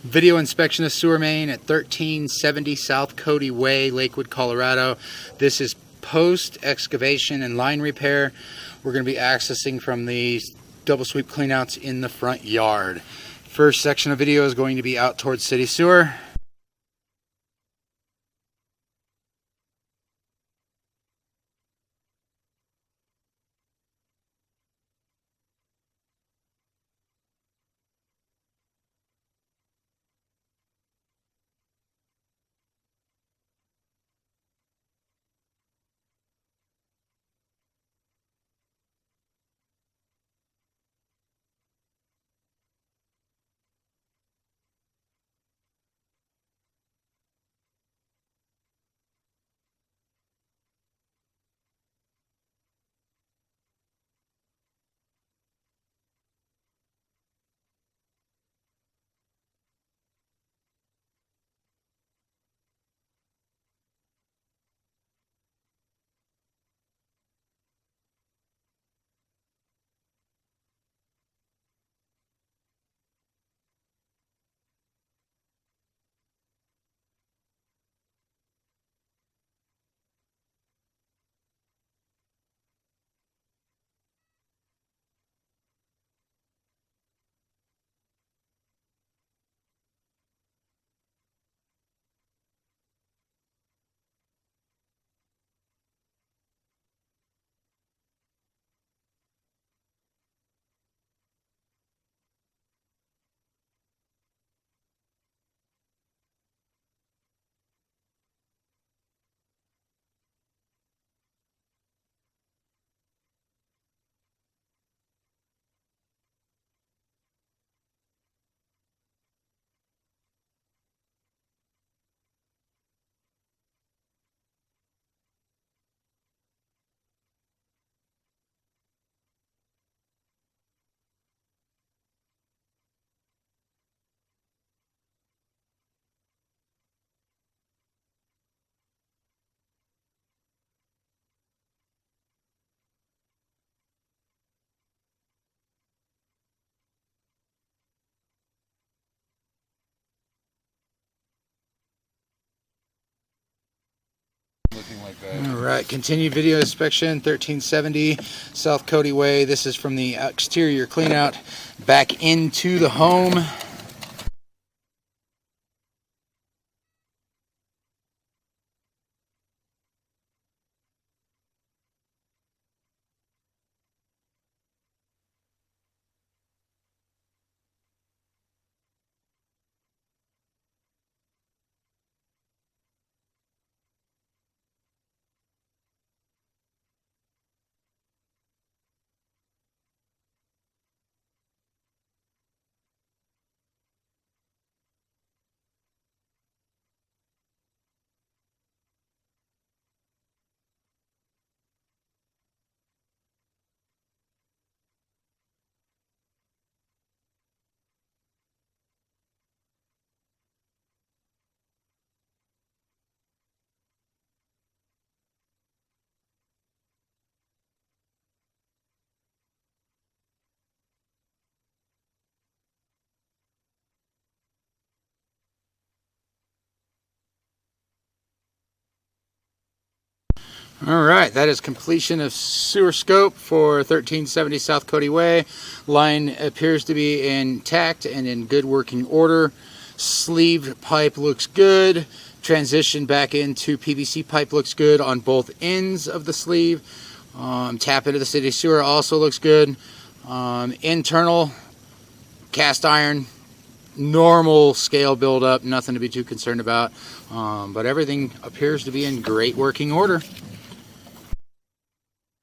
Video inspection of sewer main at 1370 South Cody Way, Lakewood, Colorado. This is post excavation and line repair. We're going to be accessing from the double sweep cleanouts in the front yard. First section of video is going to be out towards city sewer. Alright, continued video inspection, 1370 South Cody Way. This is from the exterior cleanout back into the home. Alright, that is completion of sewer scope for 1370 South Cody Way. Line appears to be intact and in good working order. Sleeve pipe looks good. Transition back into PVC pipe looks good on both ends of the sleeve. Tap into the city sewer also looks good. Internal cast iron, normal scale buildup, nothing to be too concerned about. But everything appears to be in great working order.